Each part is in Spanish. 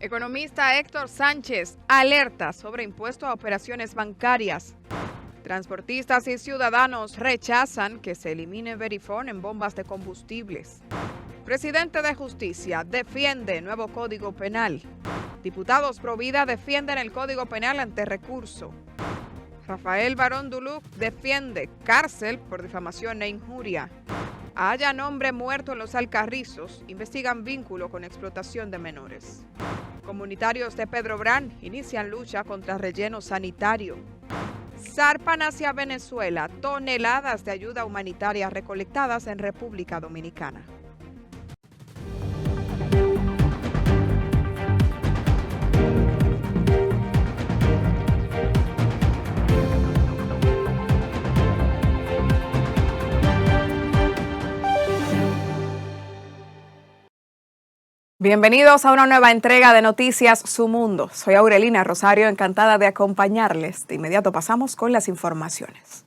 Economista Héctor Sánchez alerta sobre impuesto a operaciones bancarias. Transportistas y ciudadanos rechazan que se elimine Verifone en bombas de combustibles. Presidente de Justicia defiende nuevo Código Penal. Diputados pro vida defienden el Código Penal ante recurso. Rafael Barón Duluc defiende cárcel por difamación e injuria. Hallan hombre muerto en Los Alcarrizos, investigan vínculo con explotación de menores. Comunitarios de Pedro Brán inician lucha contra relleno sanitario. Zarpan hacia Venezuela toneladas de ayuda humanitaria recolectadas en República Dominicana. Bienvenidos a una nueva entrega de Noticias Su Mundo. Soy Aurelina Rosario, encantada de acompañarles. De inmediato pasamos con las informaciones.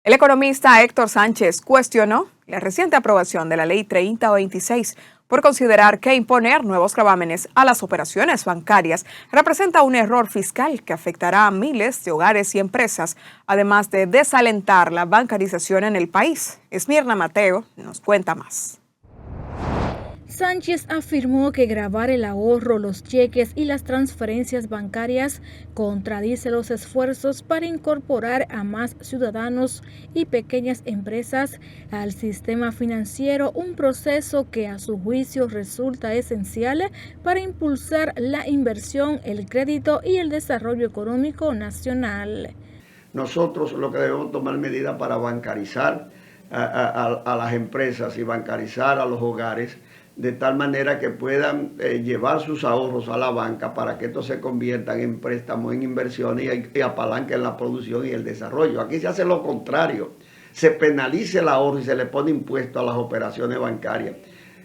El economista Héctor Sánchez cuestionó la reciente aprobación de la Ley 3026 por considerar que imponer nuevos gravámenes a las operaciones bancarias representa un error fiscal que afectará a miles de hogares y empresas, además de desalentar la bancarización en el país. Esmirna Mateo nos cuenta más. Sánchez afirmó que gravar el ahorro, los cheques y las transferencias bancarias contradice los esfuerzos para incorporar a más ciudadanos y pequeñas empresas al sistema financiero, un proceso que a su juicio resulta esencial para impulsar la inversión, el crédito y el desarrollo económico nacional. Nosotros lo que debemos tomar medidas para bancarizar a las empresas y bancarizar a los hogares, de tal manera que puedan llevar sus ahorros a la banca para que estos se conviertan en préstamos, en inversiones y apalanquen la producción y el desarrollo. Aquí se hace lo contrario, se penaliza el ahorro y se le pone impuesto a las operaciones bancarias.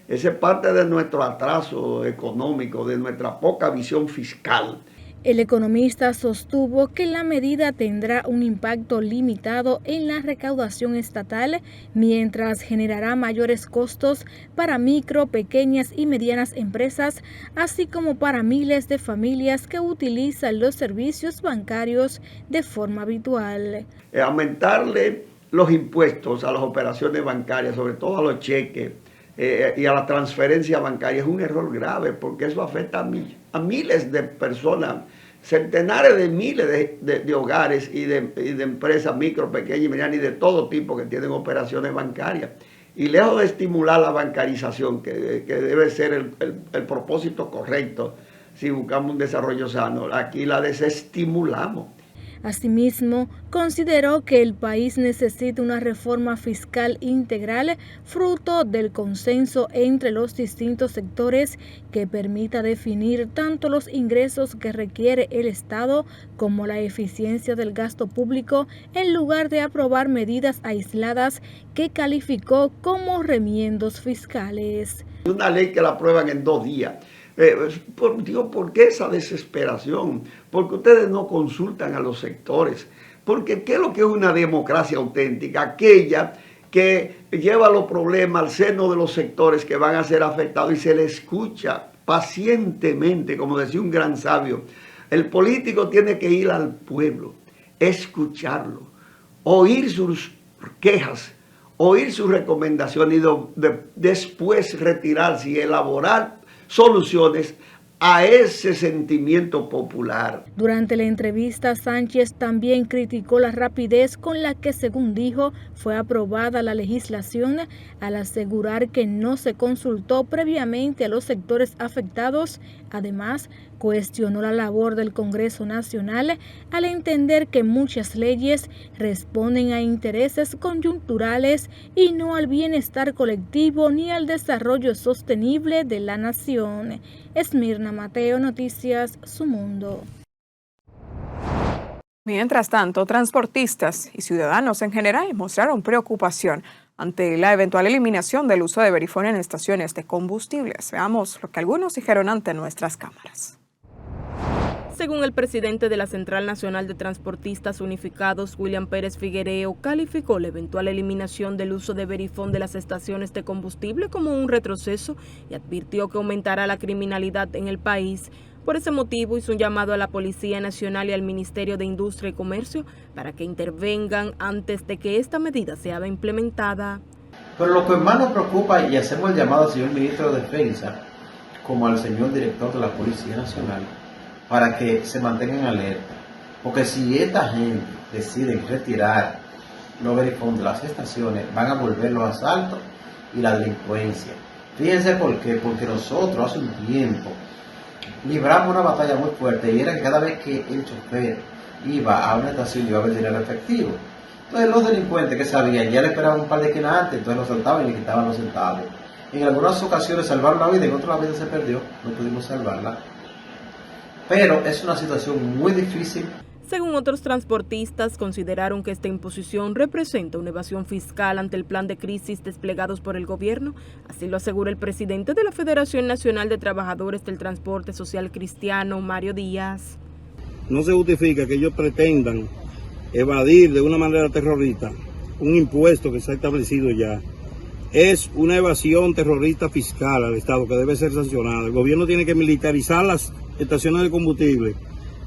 Esa es parte de nuestro atraso económico, de nuestra poca visión fiscal. El economista sostuvo que la medida tendrá un impacto limitado en la recaudación estatal, mientras generará mayores costos para micro, pequeñas y medianas empresas, así como para miles de familias que utilizan los servicios bancarios de forma habitual. Aumentarle los impuestos a las operaciones bancarias, sobre todo a los cheques y a la transferencia bancaria, es un error grave porque eso afecta a miles de personas, centenares de miles de hogares y de empresas micro, pequeñas y medianas y de todo tipo que tienen operaciones bancarias. Y lejos de estimular la bancarización, que debe ser el propósito correcto si buscamos un desarrollo sano, aquí la desestimulamos. Asimismo, consideró que el país necesita una reforma fiscal integral, fruto del consenso entre los distintos sectores, que permita definir tanto los ingresos que requiere el Estado como la eficiencia del gasto público, en lugar de aprobar medidas aisladas que calificó como remiendos fiscales. Una ley que la aprueban en 2 días. ¿Por qué esa desesperación? Porque ustedes no consultan a los sectores. Porque ¿qué es lo que es una democracia auténtica? Aquella que lleva los problemas al seno de los sectores que van a ser afectados y se le escucha pacientemente, como decía un gran sabio. El político tiene que ir al pueblo, escucharlo, oír sus quejas, oír sus recomendaciones y después retirarse y elaborar soluciones a ese sentimiento popular. Durante la entrevista, Sánchez también criticó la rapidez con la que, según dijo, fue aprobada la legislación, al asegurar que no se consultó previamente a los sectores afectados. Además, cuestionó la labor del Congreso Nacional al entender que muchas leyes responden a intereses coyunturales y no al bienestar colectivo ni al desarrollo sostenible de la nación. Esmirna Mateo, Noticias Su Mundo. Mientras tanto, transportistas y ciudadanos en general mostraron preocupación ante la eventual eliminación del uso de Verifone en estaciones de combustibles. Veamos lo que algunos dijeron ante nuestras cámaras. Según el presidente de la Central Nacional de Transportistas Unificados, William Pérez Figuereo, calificó la eventual eliminación del uso de Verifone de las estaciones de combustible como un retroceso y advirtió que aumentará la criminalidad en el país. Por ese motivo hizo un llamado a la Policía Nacional y al Ministerio de Industria y Comercio para que intervengan antes de que esta medida sea implementada. Pero lo que más nos preocupa, y hacemos el llamado al señor Ministro de Defensa, como al señor Director de la Policía Nacional, para que se mantengan alerta, porque si esta gente decide retirar los Verifone de las estaciones, van a volver los asaltos y la delincuencia. Fíjense por qué, porque nosotros hace un tiempo libramos una batalla muy fuerte y era que cada vez que el chofer iba a una estación iba a ver dinero efectivo. Entonces los delincuentes que sabían ya le esperaban un par de esquinas antes, entonces los saltaban y le quitaban los centavos. En algunas ocasiones salvaron la vida, en otras la vida se perdió, no pudimos salvarla. Pero es una situación muy difícil. Según otros transportistas, consideraron que esta imposición representa una evasión fiscal ante el plan de crisis desplegados por el gobierno. Así lo asegura el presidente de la Federación Nacional de Trabajadores del Transporte Social Cristiano, Mario Díaz. No se justifica que ellos pretendan evadir de una manera terrorista un impuesto que se ha establecido ya. Es una evasión terrorista fiscal al Estado que debe ser sancionada. El gobierno tiene que militarizar las estaciones de combustible.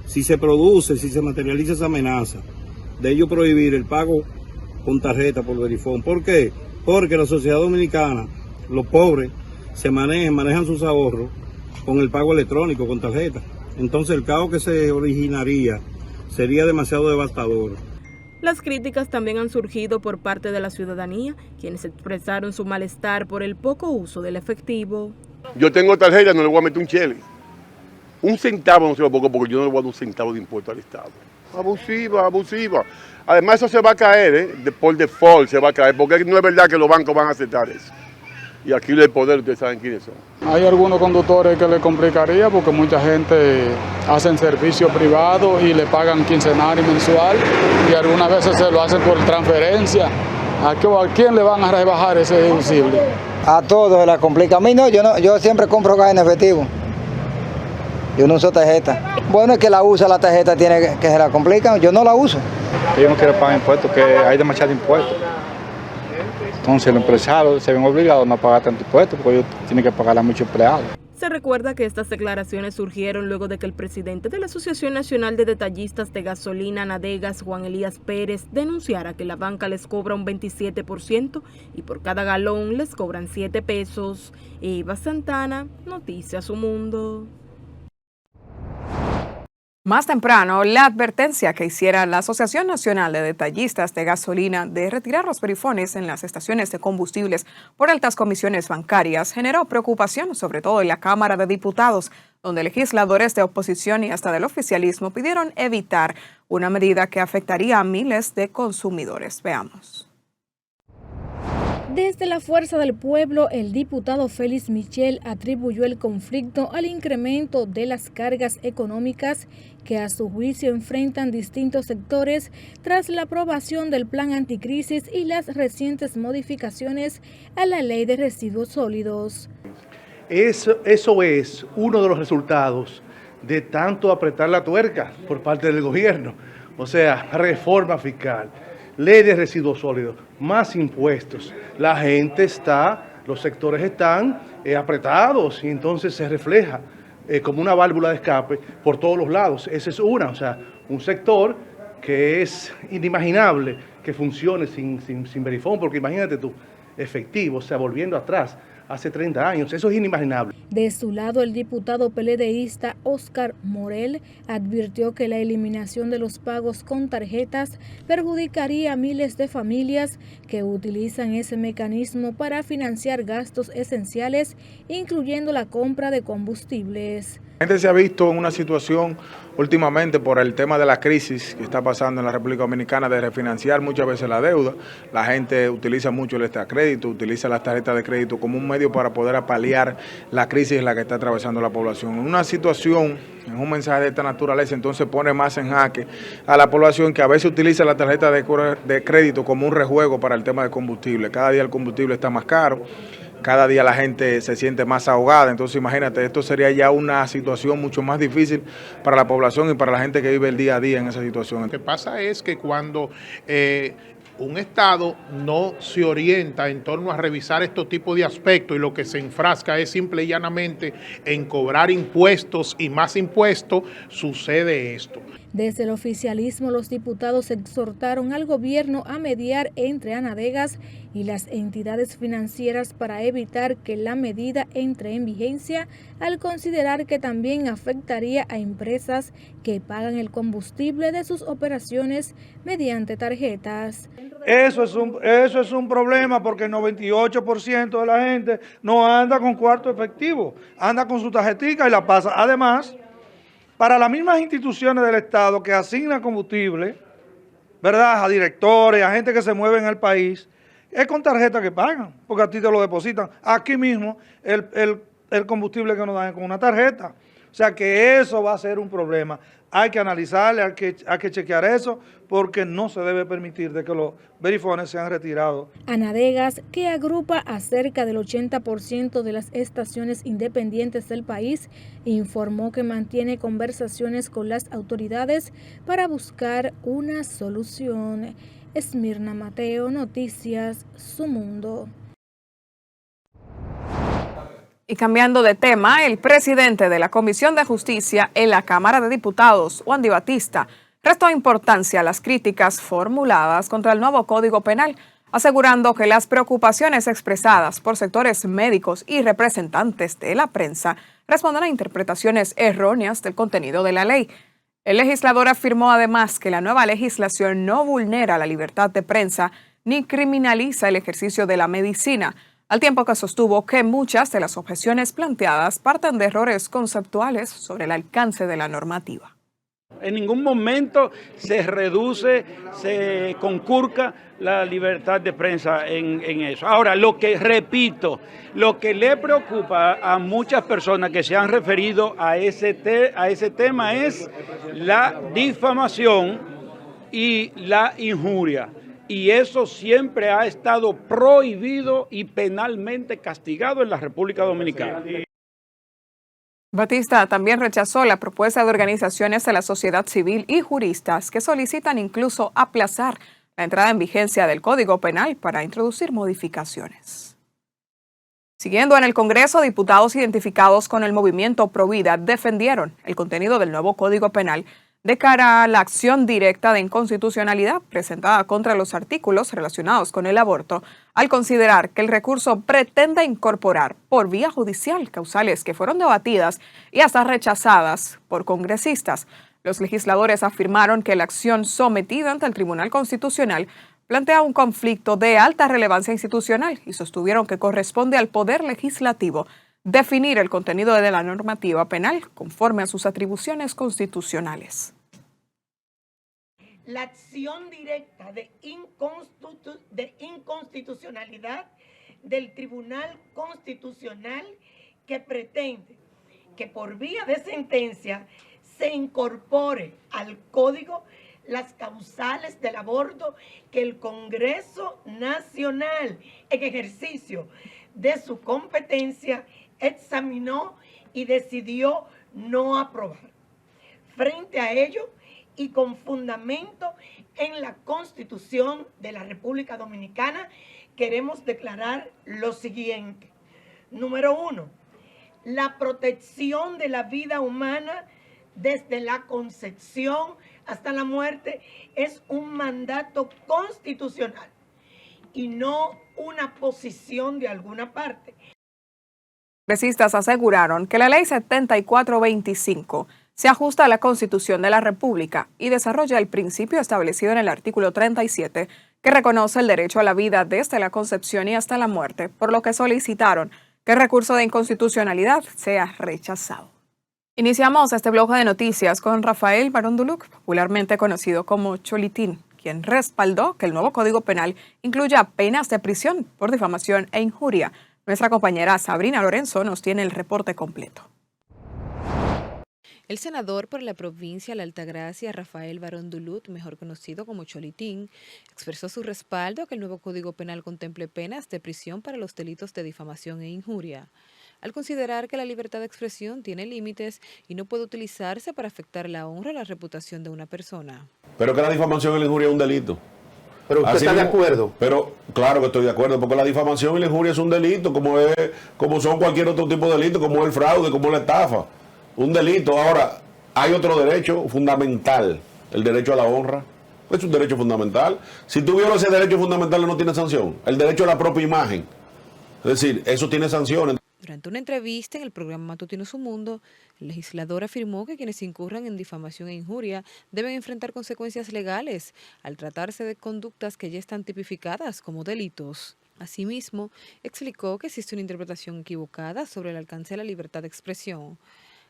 Si se produce, si se materializa esa amenaza de ello prohibir el pago con tarjeta por Verifone. ¿Por qué? Porque la sociedad dominicana, los pobres, se manejan sus ahorros con el pago electrónico, con tarjeta. Entonces el caos que se originaría sería demasiado devastador. Las críticas también han surgido por parte de la ciudadanía, quienes expresaron su malestar por el poco uso del efectivo. Yo tengo tarjeta, no le voy a meter un chele. Un centavo no se lo pongo porque yo no le voy a dar un centavo de impuesto al Estado. Abusiva, abusiva. Además eso se va a caer, por default se va a caer, porque no es verdad que los bancos van a aceptar eso. Y aquí el poder, ustedes saben quiénes son. Hay algunos conductores que le complicaría porque mucha gente hacen servicio privado y le pagan quincenal y mensual y algunas veces se lo hacen por transferencia. ¿A quién le van a rebajar ese deducible? A todos la complica. A mí no, yo siempre compro gas en efectivo. Yo no uso tarjeta. Bueno, es que la usa la tarjeta, tiene que se la complican. Yo no la uso. Ellos no quieren pagar impuestos, que hay demasiados impuestos. Entonces los empresarios se ven obligados a no pagar tanto impuestos porque ellos tienen que pagar a muchos empleados. Se recuerda que estas declaraciones surgieron luego de que el presidente de la Asociación Nacional de Detallistas de Gasolina, Nadegas, Juan Elías Pérez, denunciara que la banca les cobra un 27% y por cada galón les cobran 7 pesos. Eva Santana, Noticias Un Mundo. Más temprano, la advertencia que hiciera la Asociación Nacional de Detallistas de Gasolina de retirar los verifones en las estaciones de combustibles por altas comisiones bancarias generó preocupación, sobre todo en la Cámara de Diputados, donde legisladores de oposición y hasta del oficialismo pidieron evitar una medida que afectaría a miles de consumidores. Veamos. Desde la Fuerza del Pueblo, el diputado Félix Michel atribuyó el conflicto al incremento de las cargas económicas que a su juicio enfrentan distintos sectores tras la aprobación del plan anticrisis y las recientes modificaciones a la Ley de Residuos Sólidos. Eso es uno de los resultados de tanto apretar la tuerca por parte del gobierno, o sea, reforma fiscal, Ley de Residuos Sólidos, más impuestos. La gente los sectores están apretados y entonces se refleja como una válvula de escape por todos los lados. Esa es o sea, un sector que es inimaginable que funcione sin Verifone, porque imagínate tú, efectivo, o sea, volviendo atrás, hace 30 años, eso es inimaginable. De su lado, el diputado PLDista Oscar Morel advirtió que la eliminación de los pagos con tarjetas perjudicaría a miles de familias que utilizan ese mecanismo para financiar gastos esenciales, incluyendo la compra de combustibles. La gente se ha visto en una situación últimamente por el tema de la crisis que está pasando en la República Dominicana de refinanciar muchas veces la deuda. La gente utiliza mucho el extracrédito, utiliza las tarjetas de crédito como un medio para poder paliar la crisis en la que está atravesando la población. En una situación, en un mensaje de esta naturaleza, entonces pone más en jaque a la población que a veces utiliza la tarjeta de crédito como un rejuego para el tema de combustible. Cada día el combustible está más caro. cada día la gente se siente más ahogada. Entonces imagínate, esto sería ya una situación mucho más difícil para la población y para la gente que vive el día a día en esa situación. Lo que pasa es que cuando un Estado no se orienta en torno a revisar estos tipos de aspectos y lo que se enfrasca es simple y llanamente en cobrar impuestos y más impuestos, sucede esto. Desde el oficialismo, los diputados exhortaron al gobierno a mediar entre Anadegas y las entidades financieras para evitar que la medida entre en vigencia, al considerar que también afectaría a empresas que pagan el combustible de sus operaciones mediante tarjetas. Eso es un problema porque el 98% de la gente no anda con cuarto efectivo, anda con su tarjetica y la pasa. Además, para las mismas instituciones del Estado que asignan combustible, ¿verdad?, a directores, a gente que se mueve en el país, es con tarjeta que pagan, porque a ti te lo depositan. Aquí mismo el combustible que nos dan es con una tarjeta. O sea que eso va a ser un problema. Hay que analizarle, hay que chequear eso, porque no se debe permitir de que los verifones sean retirados. Anadegas, que agrupa a cerca del 80% de las estaciones independientes del país, informó que mantiene conversaciones con las autoridades para buscar una solución. Esmirna Mateo, Noticias Su Mundo. Y cambiando de tema, el presidente de la Comisión de Justicia en la Cámara de Diputados, Wandy Batista, restó importancia a las críticas formuladas contra el nuevo Código Penal, asegurando que las preocupaciones expresadas por sectores médicos y representantes de la prensa responden a interpretaciones erróneas del contenido de la ley. El legislador afirmó además que la nueva legislación no vulnera la libertad de prensa ni criminaliza el ejercicio de la medicina, al tiempo que sostuvo que muchas de las objeciones planteadas parten de errores conceptuales sobre el alcance de la normativa. En ningún momento se reduce, se conculca la libertad de prensa en eso. Ahora, lo que le preocupa a muchas personas que se han referido a ese tema es la difamación y la injuria. Y eso siempre ha estado prohibido y penalmente castigado en la República Dominicana. Batista también rechazó la propuesta de organizaciones de la sociedad civil y juristas que solicitan incluso aplazar la entrada en vigencia del Código Penal para introducir modificaciones. Siguiendo en el Congreso, diputados identificados con el movimiento Provida defendieron el contenido del nuevo Código Penal de cara a la acción directa de inconstitucionalidad presentada contra los artículos relacionados con el aborto, al considerar que el recurso pretende incorporar por vía judicial causales que fueron debatidas y hasta rechazadas por congresistas. Los legisladores afirmaron que la acción sometida ante el Tribunal Constitucional plantea un conflicto de alta relevancia institucional y sostuvieron que corresponde al Poder Legislativo definir el contenido de la normativa penal conforme a sus atribuciones constitucionales. La acción directa de inconstitucionalidad del Tribunal Constitucional que pretende que por vía de sentencia se incorpore al Código las causales del aborto que el Congreso Nacional, en ejercicio de su competencia, examinó y decidió no aprobar. Frente a ello y con fundamento en la Constitución de la República Dominicana, queremos declarar lo siguiente. Número 1, la protección de la vida humana desde la concepción hasta la muerte es un mandato constitucional y no una posición de alguna parte. Congresistas aseguraron que la Ley 7425 se ajusta a la Constitución de la República y desarrolla el principio establecido en el artículo 37 que reconoce el derecho a la vida desde la concepción y hasta la muerte, por lo que solicitaron que el recurso de inconstitucionalidad sea rechazado. Iniciamos este bloque de noticias con Rafael Barón Duluc, popularmente conocido como Cholitín, quien respaldó que el nuevo Código Penal incluya penas de prisión por difamación e injuria. Nuestra compañera Sabrina Lorenzo nos tiene el reporte completo. El senador por la provincia de la Altagracia, Rafael Barón Duluth, mejor conocido como Cholitín, expresó su respaldo a que el nuevo Código Penal contemple penas de prisión para los delitos de difamación e injuria, al considerar que la libertad de expresión tiene límites y no puede utilizarse para afectar la honra o la reputación de una persona. Pero que la difamación y la injuria es un delito. ¿Pero usted está de acuerdo? Pero claro que estoy de acuerdo, porque la difamación y la injuria es un delito, como son cualquier otro tipo de delito, como el fraude, como la estafa. Un delito. Ahora, hay otro derecho fundamental, el derecho a la honra. Es un derecho fundamental. Si tú violas ese derecho fundamental, no tiene sanción. El derecho a la propia imagen. Es decir, eso tiene sanciones. Durante una entrevista en el programa matutino Su Mundo, el legislador afirmó que quienes incurran en difamación e injuria deben enfrentar consecuencias legales al tratarse de conductas que ya están tipificadas como delitos. Asimismo, explicó que existe una interpretación equivocada sobre el alcance de la libertad de expresión,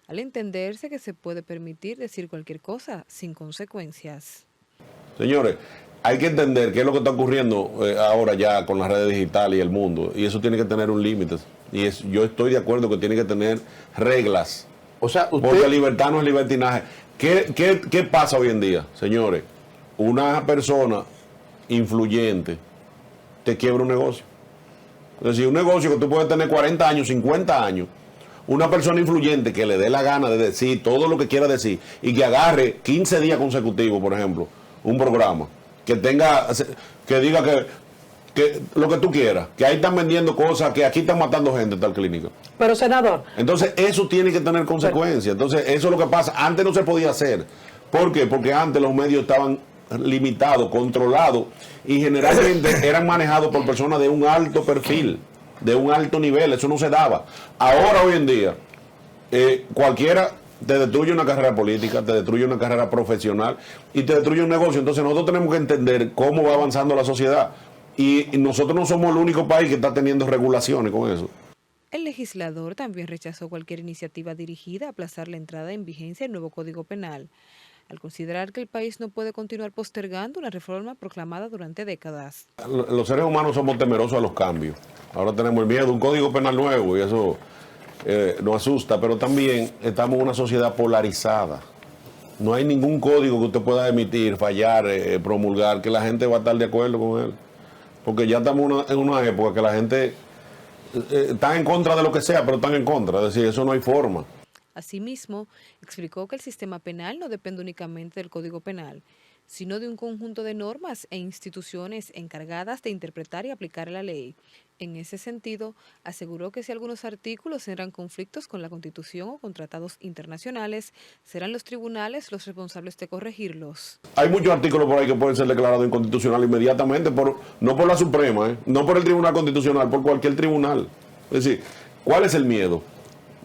al entenderse que se puede permitir decir cualquier cosa sin consecuencias. Señores, hay que entender qué es lo que está ocurriendo ahora ya con las redes digitales y el mundo, y eso tiene que tener un límite. Y yo estoy de acuerdo que tiene que tener reglas. O sea, porque libertad no es libertinaje. ¿Qué pasa hoy en día, señores? Una persona influyente te quiebra un negocio. Es decir, un negocio que tú puedes tener 40 años, 50 años, una persona influyente que le dé la gana de decir todo lo que quiera decir y que agarre 15 días consecutivos, por ejemplo, un programa, que diga que lo que tú quieras, que ahí están vendiendo cosas, que aquí están matando gente en tal clínica. Pero, senador... Entonces, eso tiene que tener consecuencias. Entonces, eso es lo que pasa. Antes no se podía hacer. ¿Por qué? Porque antes los medios estaban limitados, controlados, y generalmente eran manejados por personas de un alto perfil, de un alto nivel. Eso no se daba. Ahora, hoy en día, cualquiera te destruye una carrera política, te destruye una carrera profesional y te destruye un negocio. Entonces, nosotros tenemos que entender cómo va avanzando la sociedad. Y nosotros no somos el único país que está teniendo regulaciones con eso. El legislador también rechazó cualquier iniciativa dirigida a aplazar la entrada en vigencia del nuevo Código Penal, al considerar que el país no puede continuar postergando una reforma proclamada durante décadas. Los seres humanos somos temerosos a los cambios. Ahora tenemos el miedo de un Código Penal nuevo y eso nos asusta, pero también estamos en una sociedad polarizada. No hay ningún código que usted pueda emitir, fallar, promulgar, que la gente va a estar de acuerdo con él. Porque ya estamos en una época que la gente está en contra de lo que sea, pero están en contra. Es decir, eso no hay forma. Asimismo, explicó que el sistema penal no depende únicamente del Código Penal, sino de un conjunto de normas e instituciones encargadas de interpretar y aplicar la ley. En ese sentido, aseguró que si algunos artículos generan conflictos con la Constitución o con tratados internacionales, serán los tribunales los responsables de corregirlos. Hay muchos artículos por ahí que pueden ser declarados inconstitucionales inmediatamente, no por la Suprema, no por el Tribunal Constitucional, por cualquier tribunal. Es decir, ¿cuál es el miedo?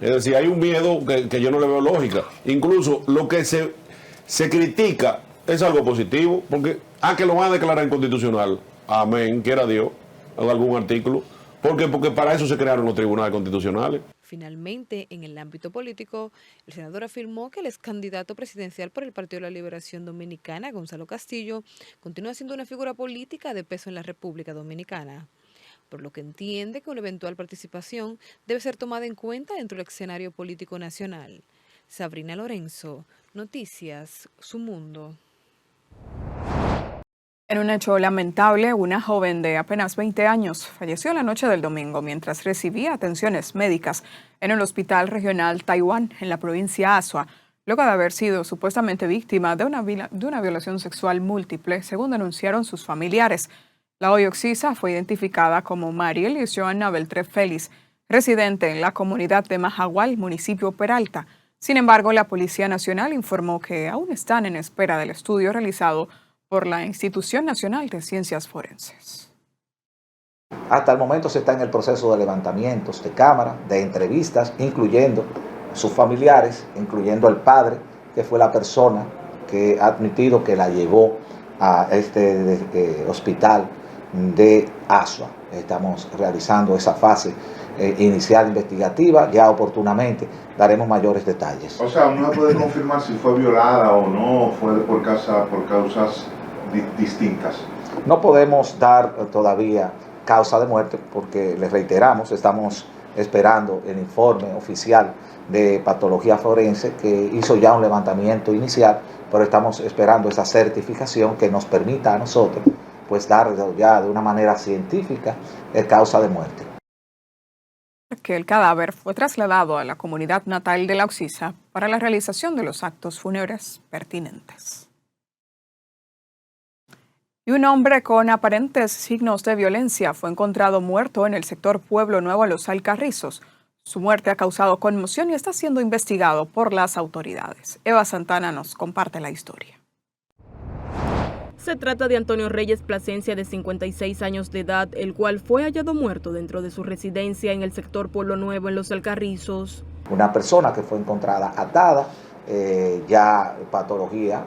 Es decir, hay un miedo que yo no le veo lógica. Incluso lo que se critica es algo positivo, porque que lo van a declarar inconstitucional, amén, quiera Dios, en algún artículo. ¿Por qué? Porque para eso se crearon los tribunales constitucionales. Finalmente, en el ámbito político, el senador afirmó que el ex candidato presidencial por el Partido de la Liberación Dominicana, Gonzalo Castillo, continúa siendo una figura política de peso en la República Dominicana, por lo que entiende que una eventual participación debe ser tomada en cuenta dentro del escenario político nacional. Sabrina Lorenzo, Noticias, Su Mundo. En un hecho lamentable, una joven de apenas 20 años falleció la noche del domingo mientras recibía atenciones médicas en el Hospital Regional Taiwán, en la provincia Azua, luego de haber sido supuestamente víctima de una violación sexual múltiple, según denunciaron sus familiares. La hoy occisa fue identificada como Mariel Joana Beltré Félix, residente en la comunidad de Majagual, municipio Peralta. Sin embargo, la Policía Nacional informó que aún están en espera del estudio realizado por la Institución Nacional de Ciencias Forenses. Hasta el momento se está en el proceso de levantamientos de cámara, de entrevistas, incluyendo sus familiares, incluyendo el padre, que fue la persona que ha admitido que la llevó a este hospital de Azua. Estamos realizando esa fase inicial investigativa, ya oportunamente daremos mayores detalles. O sea, no puede confirmar si fue violada o no, fue por causas distintas. No podemos dar todavía causa de muerte porque, les reiteramos, estamos esperando el informe oficial de patología forense que hizo ya un levantamiento inicial, pero estamos esperando esa certificación que nos permita a nosotros pues dar ya de una manera científica causa de muerte. Que el cadáver fue trasladado a la comunidad natal de La Oxisa para la realización de los actos fúnebres pertinentes. Y un hombre con aparentes signos de violencia fue encontrado muerto en el sector Pueblo Nuevo Los Alcarrizos. Su muerte ha causado conmoción y está siendo investigado por las autoridades. Eva Santana nos comparte la historia. Se trata de Antonio Reyes Plasencia, de 56 años de edad, el cual fue hallado muerto dentro de su residencia en el sector Pueblo Nuevo en Los Alcarrizos. Una persona que fue encontrada atada, ya patología,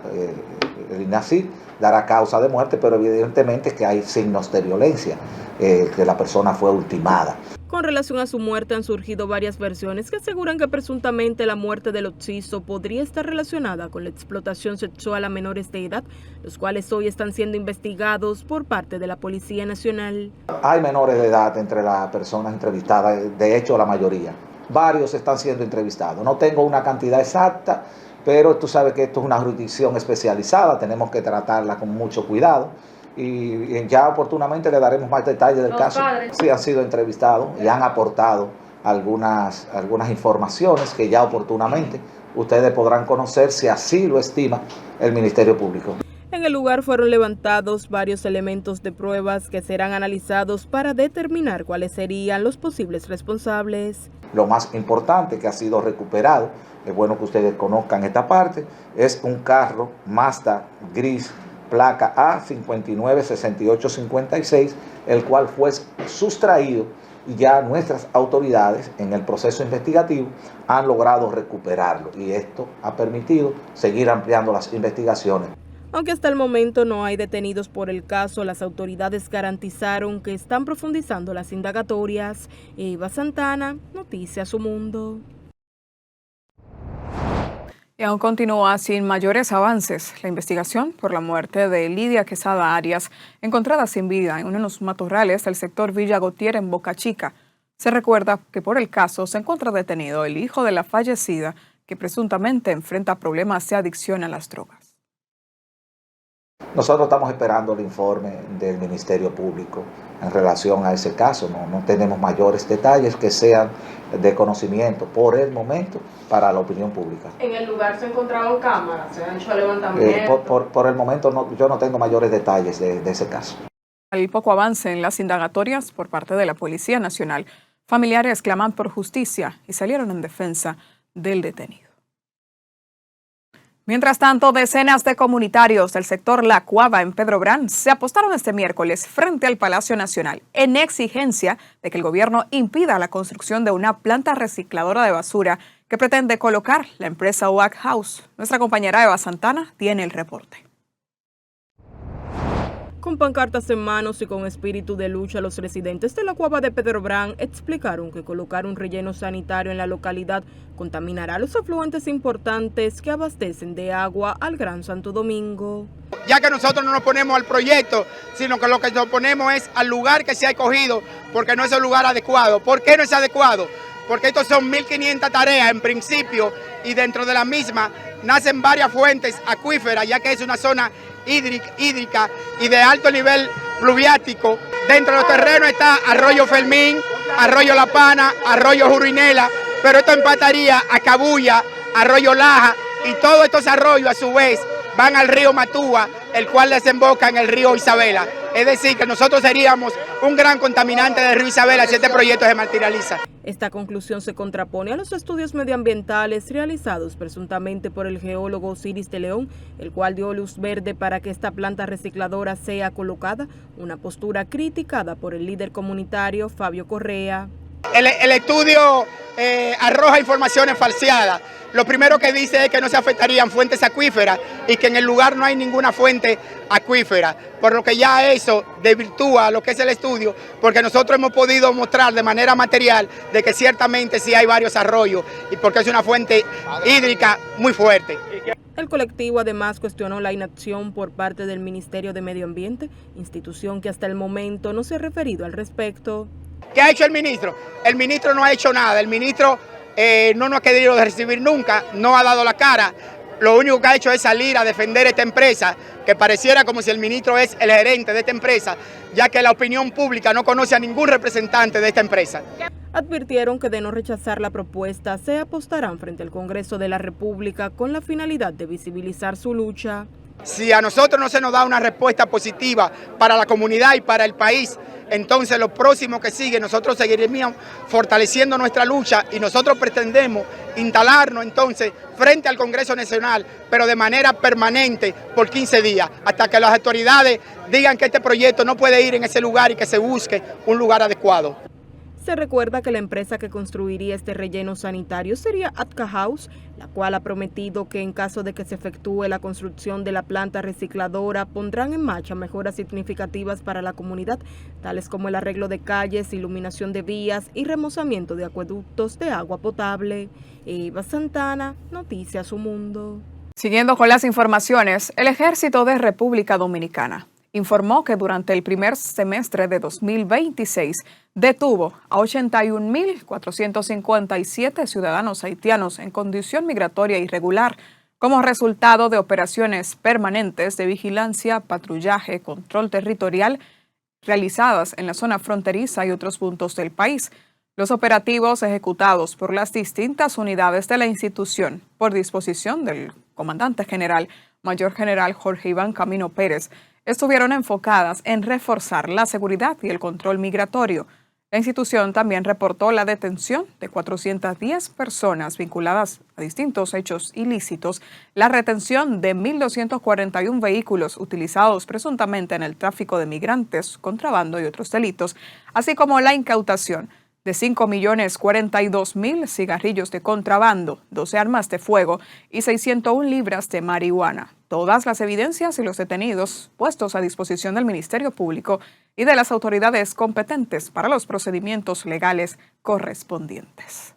el INACID dará causa de muerte, pero evidentemente que hay signos de violencia, que la persona fue ultimada. Con relación a su muerte han surgido varias versiones que aseguran que presuntamente la muerte del occiso podría estar relacionada con la explotación sexual a menores de edad, los cuales hoy están siendo investigados por parte de la Policía Nacional. Hay menores de edad entre las personas entrevistadas, de hecho la mayoría. Varios están siendo entrevistados. No tengo una cantidad exacta, pero tú sabes que esto es una jurisdicción especializada, tenemos que tratarla con mucho cuidado. Y ya oportunamente le daremos más detalles del caso. Sí, han sido entrevistados y han aportado algunas informaciones que ya oportunamente ustedes podrán conocer si así lo estima el Ministerio Público. En el lugar fueron levantados varios elementos de pruebas que serán analizados para determinar cuáles serían los posibles responsables. Lo más importante que ha sido recuperado, es bueno que ustedes conozcan esta parte, es un carro Mazda gris, placa A596856, el cual fue sustraído y ya nuestras autoridades en el proceso investigativo han logrado recuperarlo y esto ha permitido seguir ampliando las investigaciones. Aunque hasta el momento no hay detenidos por el caso, las autoridades garantizaron que están profundizando las indagatorias. Eva Santana, Noticias Su Mundo. Y aún continúa sin mayores avances la investigación por la muerte de Lidia Quesada Arias, encontrada sin vida en unos matorrales del sector Villa Gautier en Boca Chica. Se recuerda que por el caso se encuentra detenido el hijo de la fallecida, que presuntamente enfrenta problemas de adicción a las drogas. Nosotros estamos esperando el informe del Ministerio Público en relación a ese caso. No tenemos mayores detalles que sean de conocimiento por el momento para la opinión pública. ¿En el lugar se encontraban cámaras? ¿Se han hecho levantamientos? Por el momento yo no tengo mayores detalles de ese caso. Al poco avance en las indagatorias por parte de la Policía Nacional, familiares claman por justicia y salieron en defensa del detenido. Mientras tanto, decenas de comunitarios del sector La Cuava en Pedro Brán se apostaron este miércoles frente al Palacio Nacional en exigencia de que el gobierno impida la construcción de una planta recicladora de basura que pretende colocar la empresa Oak House. Nuestra compañera Eva Santana tiene el reporte. Con pancartas en manos y con espíritu de lucha, los residentes de la Cuava de Pedro Brán explicaron que colocar un relleno sanitario en la localidad contaminará los afluentes importantes que abastecen de agua al Gran Santo Domingo. Ya que nosotros no nos ponemos al proyecto, sino que lo que nos ponemos es al lugar que se ha escogido, porque no es el lugar adecuado. ¿Por qué no es adecuado? Porque estos son 1.500 tareas en principio y dentro de la misma nacen varias fuentes acuíferas, ya que es una zona hídrica y de alto nivel pluviático. Dentro de los terrenos está Arroyo Fermín, Arroyo La Pana, Arroyo Juruinela, pero esto empataría a Cabuya, Arroyo Laja, y todos estos arroyos a su vez van al río Matúa, el cual desemboca en el río Isabela. Es decir, que nosotros seríamos un gran contaminante del río Isabela si este proyecto se materializa. Esta conclusión se contrapone a los estudios medioambientales realizados presuntamente por el geólogo Osiris de León, el cual dio luz verde para que esta planta recicladora sea colocada, una postura criticada por el líder comunitario Fabio Correa. El estudio arroja informaciones falseadas. Lo primero que dice es que no se afectarían fuentes acuíferas y que en el lugar no hay ninguna fuente acuífera, por lo que ya eso desvirtúa lo que es el estudio, porque nosotros hemos podido mostrar de manera material de que ciertamente sí hay varios arroyos y porque es una fuente hídrica muy fuerte. El colectivo además cuestionó la inacción por parte del Ministerio de Medio Ambiente, institución que hasta el momento no se ha referido al respecto. ¿Qué ha hecho el ministro? El ministro no ha hecho nada. El ministro no nos ha querido recibir nunca, no ha dado la cara. Lo único que ha hecho es salir a defender esta empresa, que pareciera como si el ministro es el gerente de esta empresa, ya que la opinión pública no conoce a ningún representante de esta empresa. Advirtieron que de no rechazar la propuesta, se apostarán frente al Congreso de la República con la finalidad de visibilizar su lucha. Si a nosotros no se nos da una respuesta positiva para la comunidad y para el país, entonces lo próximo que sigue, nosotros seguiremos fortaleciendo nuestra lucha y nosotros pretendemos instalarnos entonces frente al Congreso Nacional, pero de manera permanente por 15 días, hasta que las autoridades digan que este proyecto no puede ir en ese lugar y que se busque un lugar adecuado. Se recuerda que la empresa que construiría este relleno sanitario sería Atka House, la cual ha prometido que en caso de que se efectúe la construcción de la planta recicladora, pondrán en marcha mejoras significativas para la comunidad, tales como el arreglo de calles, iluminación de vías y remozamiento de acueductos de agua potable. Eva Santana, Noticias Su Mundo. Siguiendo con las informaciones, el Ejército de República Dominicana informó que durante el primer semestre de 2026 detuvo a 81.457 ciudadanos haitianos en condición migratoria irregular como resultado de operaciones permanentes de vigilancia, patrullaje, control territorial realizadas en la zona fronteriza y otros puntos del país. Los operativos ejecutados por las distintas unidades de la institución por disposición del comandante general, Mayor General Jorge Iván Camino Pérez, estuvieron enfocadas en reforzar la seguridad y el control migratorio. La institución también reportó la detención de 410 personas vinculadas a distintos hechos ilícitos, la retención de 1.241 vehículos utilizados presuntamente en el tráfico de migrantes, contrabando y otros delitos, así como la incautación de 5.042.000 cigarrillos de contrabando, 12 armas de fuego y 601 libras de marihuana. Todas las evidencias y los detenidos puestos a disposición del Ministerio Público y de las autoridades competentes para los procedimientos legales correspondientes.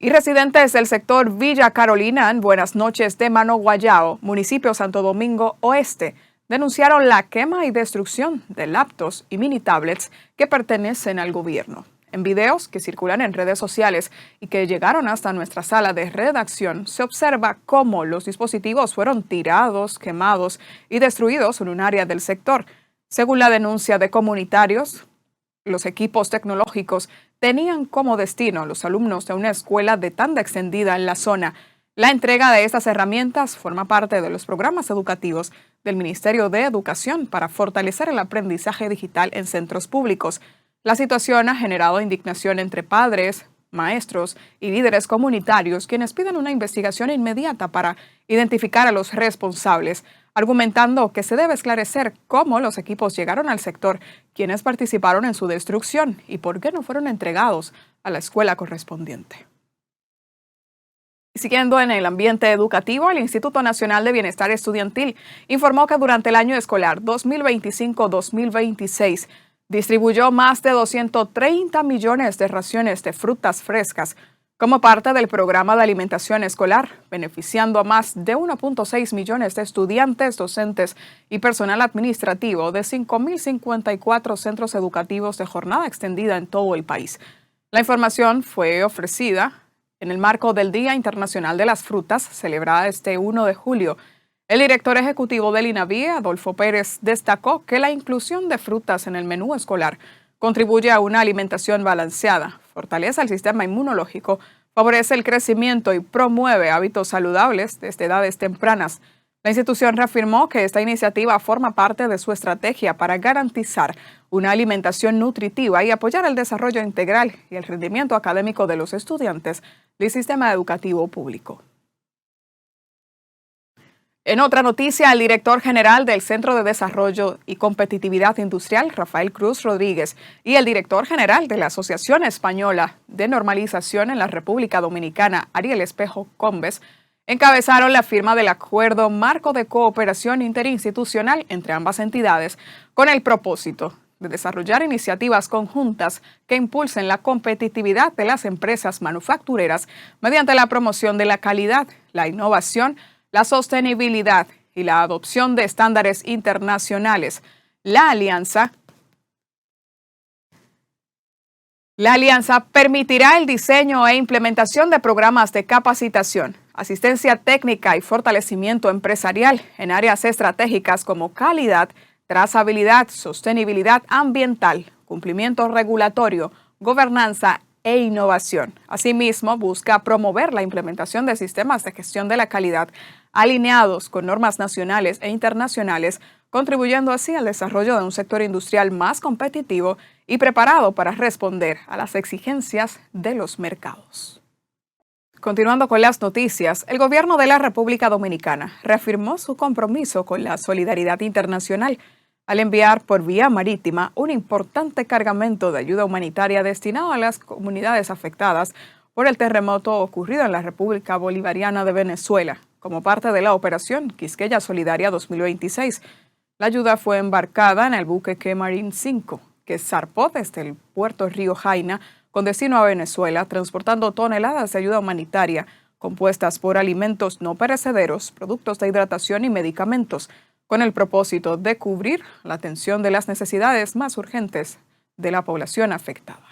Y residentes del sector Villa Carolina, en Buenas Noches de Mano Guayao, municipio Santo Domingo Oeste, denunciaron la quema y destrucción de laptops y mini tablets que pertenecen al gobierno. En videos que circulan en redes sociales y que llegaron hasta nuestra sala de redacción, se observa cómo los dispositivos fueron tirados, quemados y destruidos en un área del sector. Según la denuncia de comunitarios, los equipos tecnológicos tenían como destino a los alumnos de una escuela de tanda extendida en la zona. La entrega de estas herramientas forma parte de los programas educativos del Ministerio de Educación para fortalecer el aprendizaje digital en centros públicos. La situación ha generado indignación entre padres, maestros y líderes comunitarios, quienes piden una investigación inmediata para identificar a los responsables, argumentando que se debe esclarecer cómo los equipos llegaron al sector, quiénes participaron en su destrucción y por qué no fueron entregados a la escuela correspondiente. Siguiendo en el ambiente educativo, el Instituto Nacional de Bienestar Estudiantil informó que durante el año escolar 2025-2026 distribuyó más de 230 millones de raciones de frutas frescas como parte del programa de alimentación escolar, beneficiando a más de 1.6 millones de estudiantes, docentes y personal administrativo de 5.054 centros educativos de jornada extendida en todo el país. La información fue ofrecida en el marco del Día Internacional de las Frutas, celebrada este 1 de julio. El director ejecutivo del INAVIE, Adolfo Pérez, destacó que la inclusión de frutas en el menú escolar contribuye a una alimentación balanceada, fortalece el sistema inmunológico, favorece el crecimiento y promueve hábitos saludables desde edades tempranas. La institución reafirmó que esta iniciativa forma parte de su estrategia para garantizar una alimentación nutritiva y apoyar el desarrollo integral y el rendimiento académico de los estudiantes del sistema educativo público. En otra noticia, el director general del Centro de Desarrollo y Competitividad Industrial, Rafael Cruz Rodríguez, y el director general de la Asociación Española de Normalización en la República Dominicana, Ariel Espejo Combes, encabezaron la firma del Acuerdo Marco de Cooperación Interinstitucional entre ambas entidades con el propósito de desarrollar iniciativas conjuntas que impulsen la competitividad de las empresas manufactureras mediante la promoción de la calidad, la innovación, la sostenibilidad y la adopción de estándares internacionales. La alianza La alianza permitirá el diseño e implementación de programas de capacitación, asistencia técnica y fortalecimiento empresarial en áreas estratégicas como calidad, trazabilidad, sostenibilidad ambiental, cumplimiento regulatorio, gobernanza e innovación. Asimismo, busca promover la implementación de sistemas de gestión de la calidad alineados con normas nacionales e internacionales, contribuyendo así al desarrollo de un sector industrial más competitivo y preparado para responder a las exigencias de los mercados. Continuando con las noticias, el gobierno de la República Dominicana reafirmó su compromiso con la solidaridad internacional al enviar por vía marítima un importante cargamento de ayuda humanitaria destinado a las comunidades afectadas por el terremoto ocurrido en la República Bolivariana de Venezuela, como parte de la operación Quisqueya Solidaria 2026. La ayuda fue embarcada en el buque Kemarin 5, que zarpó desde el puerto Río Jaina con destino a Venezuela, transportando toneladas de ayuda humanitaria compuestas por alimentos no perecederos, productos de hidratación y medicamentos, con el propósito de cubrir la atención de las necesidades más urgentes de la población afectada.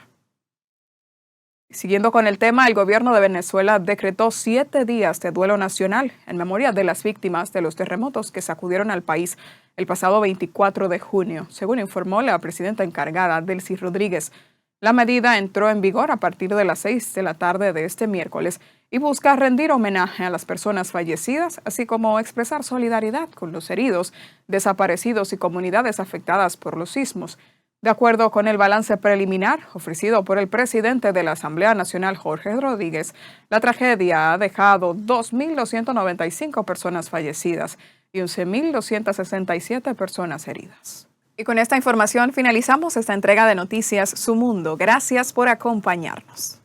Siguiendo con el tema, el gobierno de Venezuela decretó 7 días de duelo nacional en memoria de las víctimas de los terremotos que sacudieron al país el pasado 24 de junio, según informó la presidenta encargada, Delcy Rodríguez. La medida entró en vigor a partir de las 6 de la tarde de este miércoles y busca rendir homenaje a las personas fallecidas, así como expresar solidaridad con los heridos, desaparecidos y comunidades afectadas por los sismos. De acuerdo con el balance preliminar ofrecido por el presidente de la Asamblea Nacional, Jorge Rodríguez, la tragedia ha dejado 2.295 personas fallecidas y 11.267 personas heridas. Y con esta información finalizamos esta entrega de Noticias Su Mundo. Gracias por acompañarnos.